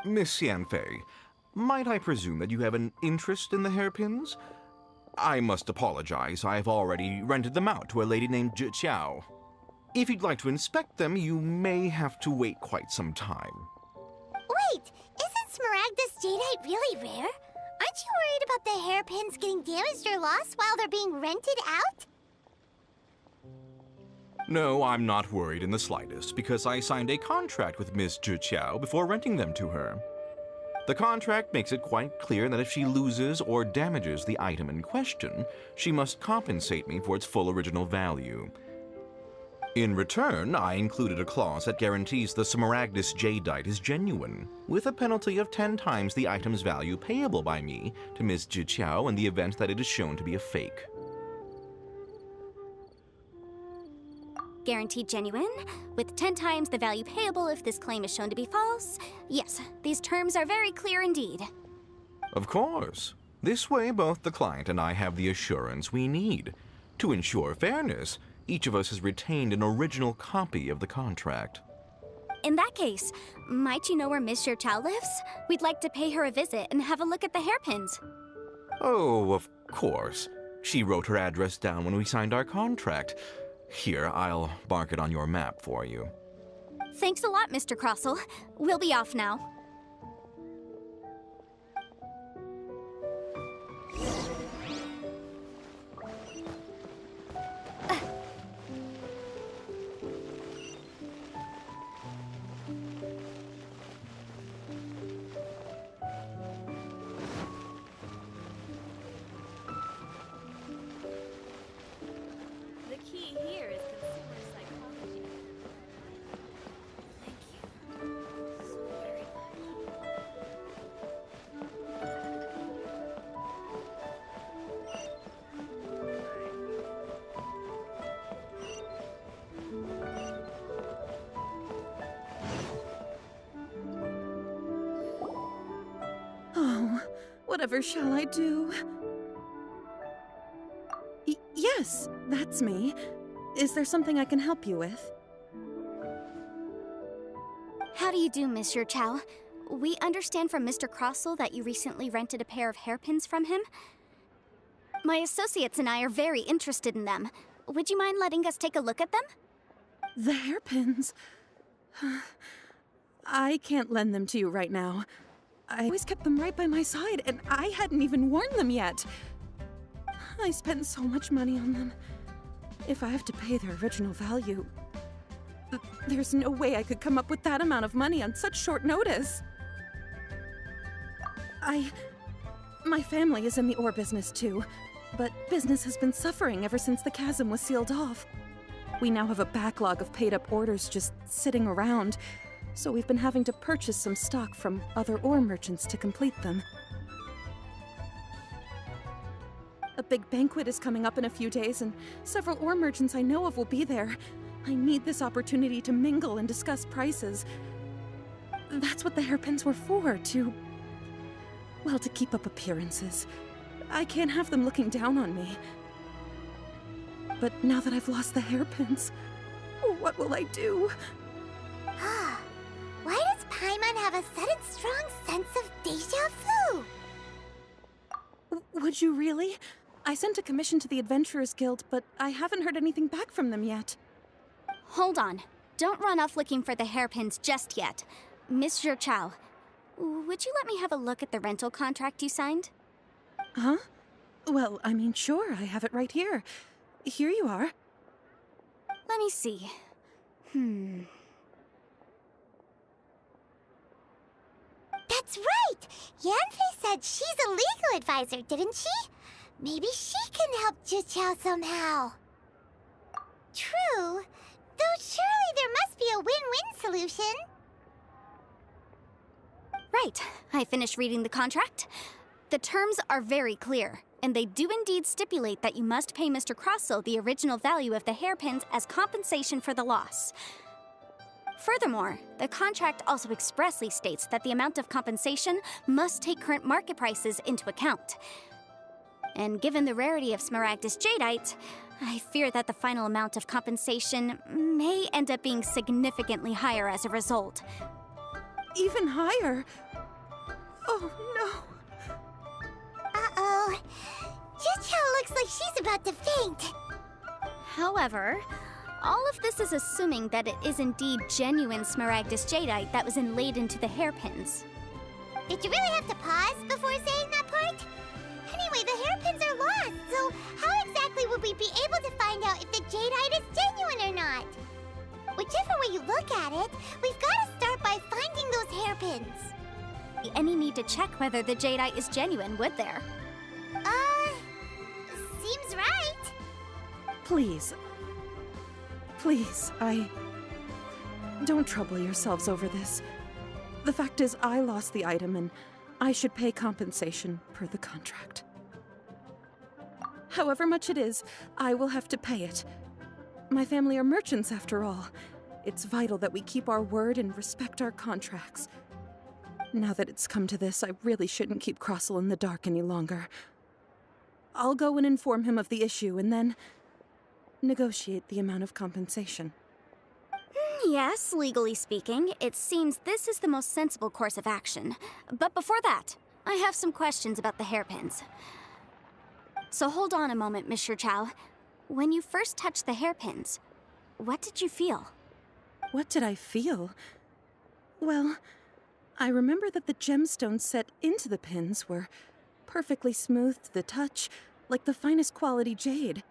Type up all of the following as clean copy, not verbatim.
Miss Yanfei, might I presume that you have an interest in the hairpins? I must apologize, I've already rented them out to a lady named Zhi Qiao. If you'd like to inspect them, you may have to wait quite some time. Wait, isn't Smaragdus jadeite really rare? Aren't you worried about the hairpins getting damaged or lost while they're being rented out? No, I'm not worried in the slightest, because I signed a contract with Miss Zhi Qiao before renting them to her. The contract makes it quite clear that if she loses or damages the item in question, she must compensate me for its full original value. In return, I included a clause that guarantees the Smaragdus jadeite is genuine, with a penalty of 10 times the item's value payable by me to Miss Zhi Qiao in the event that it is shown to be a fake. Guaranteed genuine, with 10 times the value payable if this claim is shown to be false. Yes, these terms are very clear indeed. Of course. This way, both the client and I have the assurance we need. To ensure fairness, each of us has retained an original copy of the contract. In that case, might you know where Miss Zhi Qiao lives? We'd like to pay her a visit and have a look at the hairpins. Oh, of course. She wrote her address down when we signed our contract. Here, I'll mark it on your map for you. Thanks a lot, Mr. Crossell. We'll be off now. The key here is consumer psychology. Thank you so very Oh, whatever shall I do? Yes, that's me. Is there something I can help you with? How do you do, Miss Zhi Qiao? We understand from Mr. Crossell that you recently rented a pair of hairpins from him. My associates and I are very interested in them. Would you mind letting us take a look at them? The hairpins. I can't lend them to you right now. I always kept them right by my side, and I hadn't even worn them yet. I spent so much money on them. If I have to pay their original value, there's no way I could come up with that amount of money on such short notice. My family is in the ore business too, but business has been suffering ever since the chasm was sealed off. We now have a backlog of paid-up orders just sitting around, so we've been having to purchase some stock from other ore merchants to complete them. A big banquet is coming up in a few days, and several ore merchants I know of will be there. I need this opportunity to mingle and discuss prices. That's what the hairpins were for, to keep up appearances. I can't have them looking down on me. But now that I've lost the hairpins, what will I do? Why does Paimon have a sudden strong sense of déjà vu? Would you really? I sent a commission to the Adventurers Guild, but I haven't heard anything back from them yet. Hold on. Don't run off looking for the hairpins just yet. Miss Zhi Qiao, would you let me have a look at the rental contract you signed? Huh? Well, I mean, sure, I have it right here. Here you are. Let me see. That's right! Yanfei said she's a legal advisor, didn't she? Maybe she can help Zhi Qiao somehow. True, though surely there must be a win-win solution. Right. I finished reading the contract. The terms are very clear, and they do indeed stipulate that you must pay Mr. Crossell the original value of the hairpins as compensation for the loss. Furthermore, the contract also expressly states that the amount of compensation must take current market prices into account. And given the rarity of Smaragdus jadeite, I fear that the final amount of compensation may end up being significantly higher as a result. Even higher? Oh, no. Uh-oh. Juchao looks like she's about to faint. However, all of this is assuming that it is indeed genuine Smaragdus jadeite that was inlaid into the hairpins. Did you really have to pause before saying that part? Anyway, the hairpins are lost, so how exactly would we be able to find out if the jadeite is genuine or not? Whichever way you look at it, we've got to start by finding those hairpins. Any need to check whether the jadeite is genuine, would there? Seems right. Please. Please, Don't trouble yourselves over this. The fact is, I lost the item, and I should pay compensation per the contract. However much it is, I will have to pay it. My family are merchants, after all. It's vital that we keep our word and respect our contracts. Now that it's come to this, I really shouldn't keep Crossel in the dark any longer. I'll go and inform him of the issue, and then negotiate the amount of compensation. Yes, legally speaking, it seems this is the most sensible course of action. But before that, I have some questions about the hairpins. So hold on a moment, Miss Chow. When you first touched the hairpins, what did you feel? What did I feel? Well, I remember that the gemstones set into the pins were perfectly smooth to the touch, like the finest quality jade.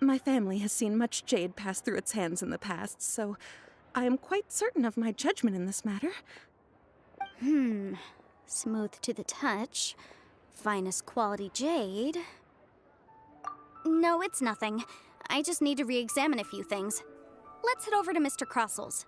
My family has seen much jade pass through its hands in the past, so I am quite certain of my judgment in this matter. Smooth to the touch. Finest quality jade. No, it's nothing. I just need to re-examine a few things. Let's head over to Mr. Crossel's.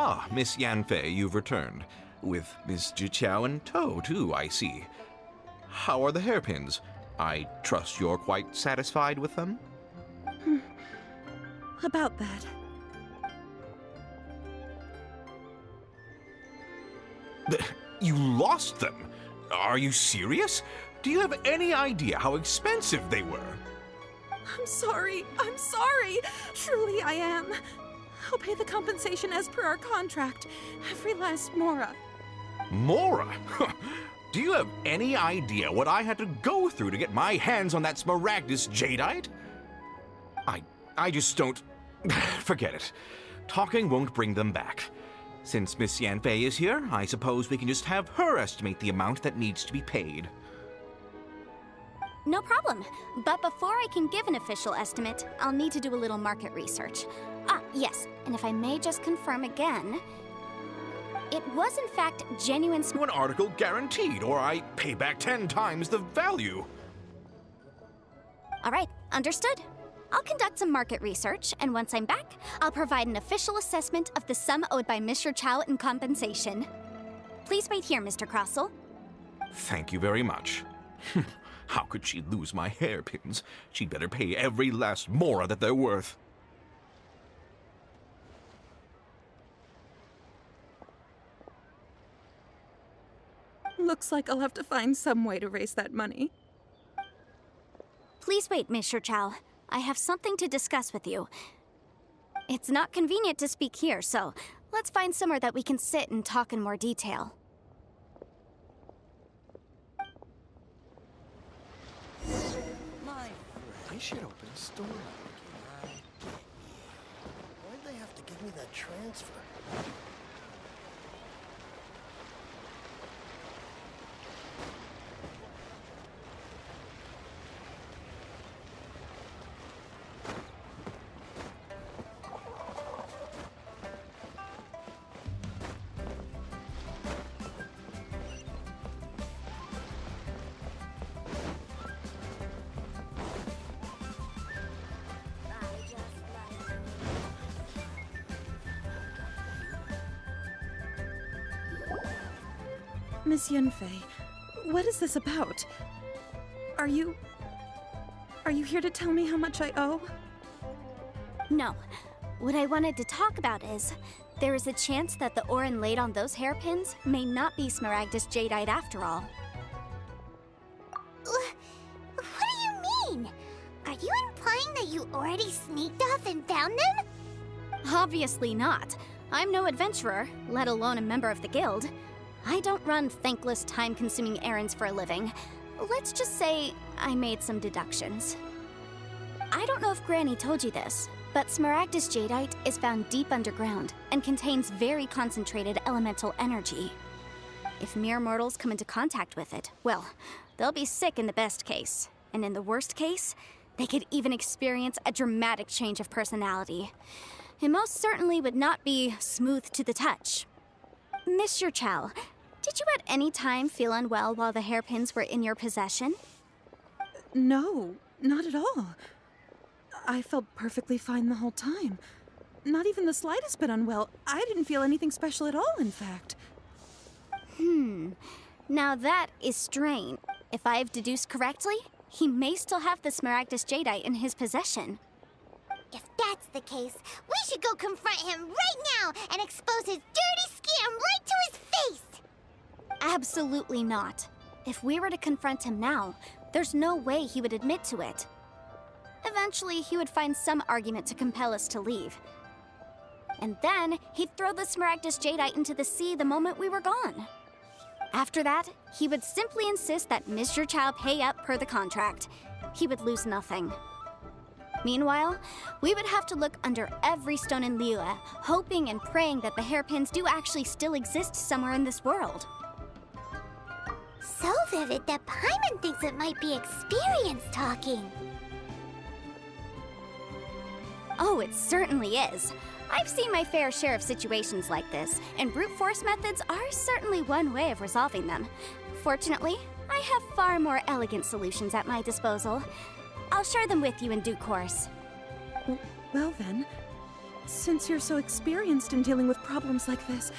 Ah, Miss Yanfei, you've returned. With Miss Jiqiao in tow, too, I see. How are the hairpins? I trust you're quite satisfied with them? About that. You lost them? Are you serious? Do you have any idea how expensive they were? I'm sorry. Truly I am. I'll pay the compensation as per our contract. Every last mora. Mora? Do you have any idea what I had to go through to get my hands on that Smaragdus jadeite? I just don't... Forget it. Talking won't bring them back. Since Miss Yanfei is here, I suppose we can just have her estimate the amount that needs to be paid. No problem. But before I can give an official estimate, I'll need to do a little market research. Ah, yes, and if I may just confirm again, it was in fact genuine One article guaranteed, or I pay back 10 times the value. All right, understood. I'll conduct some market research, and once I'm back, I'll provide an official assessment of the sum owed by Mr. Chow in compensation. Please wait here, Mr. Crossel. Thank you very much. How could she lose my hairpins? She'd better pay every last mora that they're worth. Looks like I'll have to find some way to raise that money. Please wait, Mr. Chow. I have something to discuss with you. It's not convenient to speak here, so let's find somewhere that we can sit and talk in more detail. I should open a store. Why'd they have to give me that transfer? Miss Yunfei, what is this about? Are you here to tell me how much I owe? No. What I wanted to talk about is, there is a chance that the ore inlaid on those hairpins may not be Smaragdus jadeite after all. What do you mean? Are you implying that you already sneaked off and found them? Obviously not. I'm no adventurer, let alone a member of the guild. I don't run thankless, time-consuming errands for a living. Let's just say I made some deductions. I don't know if Granny told you this, but Smaragdus jadeite is found deep underground and contains very concentrated elemental energy. If mere mortals come into contact with it, well, they'll be sick in the best case. And in the worst case, they could even experience a dramatic change of personality. It most certainly would not be smooth to the touch. Mr. Chow, did you at any time feel unwell while the hairpins were in your possession? No, not at all. I felt perfectly fine the whole time. Not even the slightest bit unwell. I didn't feel anything special at all, in fact. Now that is strange. If I've deduced correctly, he may still have the Smaragdus jadeite in his possession. If that's the case, we should go confront him right now and expose his dirty scam right to his face! Absolutely not. If we were to confront him now, there's no way he would admit to it. Eventually, he would find some argument to compel us to leave. And then, he'd throw the Smaragdus jadeite into the sea the moment we were gone. After that, he would simply insist that Mr. Chow pay up per the contract. He would lose nothing. Meanwhile, we would have to look under every stone in Liyue, hoping and praying that the hairpins do actually still exist somewhere in this world. So vivid that Paimon thinks it might be experience talking. Oh, it certainly is. I've seen my fair share of situations like this, and brute force methods are certainly one way of resolving them. Fortunately, I have far more elegant solutions at my disposal. I'll share them with you in due course. Well then, since you're so experienced in dealing with problems like this,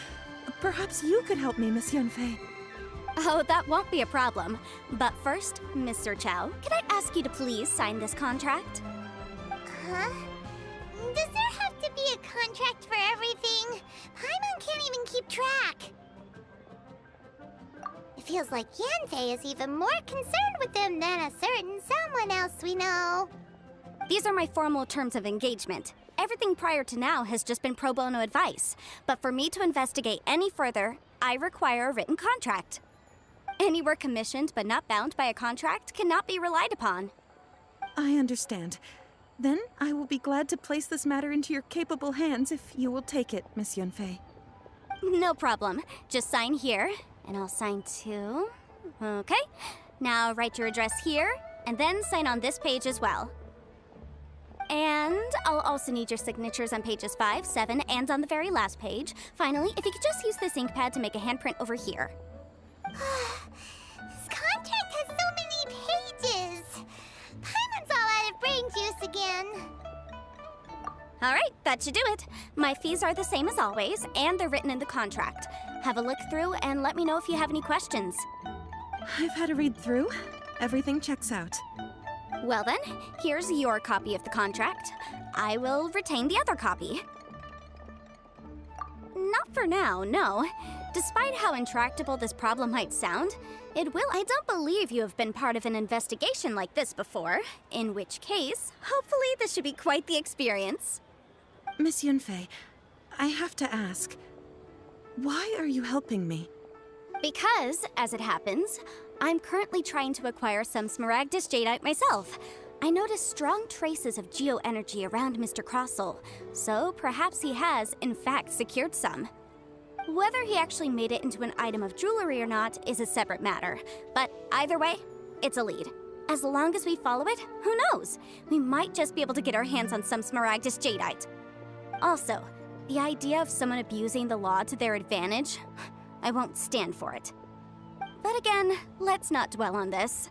perhaps you could help me, Miss Yunfei. Oh, that won't be a problem. But first, Mr. Chow, could I ask you to please sign this contract? Huh? Does there have to be a contract for everything? Paimon can't even keep track. It feels like Yanfei is even more concerned with them than a certain someone else we know. These are my formal terms of engagement. Everything prior to now has just been pro bono advice. But for me to investigate any further, I require a written contract. Any work commissioned but not bound by a contract cannot be relied upon. I understand. Then I will be glad to place this matter into your capable hands if you will take it, Miss Yunfei. No problem. Just sign here, and I'll sign too. Okay. Now write your address here, and then sign on this page as well. And I'll also need your signatures on pages 5, 7, and on the very last page. Finally, if you could just use this ink pad to make a handprint over here. This contract has so many pages. Paimon's all out of brain juice again. All right, that should do it. My fees are the same as always, and they're written in the contract. Have a look through and let me know if you have any questions. I've had a read through. Everything checks out. Well then, here's your copy of the contract. I will retain the other copy. Not for now, no. Despite how intractable this problem might sound, it will. I don't believe you have been part of an investigation like this before, in which case, hopefully this should be quite the experience. Miss Yunfei, I have to ask, why are you helping me? Because, as it happens, I'm currently trying to acquire some Smaragdus jadeite myself. I noticed strong traces of geo-energy around Mr. Crossell, so perhaps he has, in fact, secured some. Whether he actually made it into an item of jewelry or not is a separate matter, but either way, it's a lead. As long as we follow it, who knows? We might just be able to get our hands on some Smaragdus jadeite. Also, the idea of someone abusing the law to their advantage, I won't stand for it. But again, let's not dwell on this.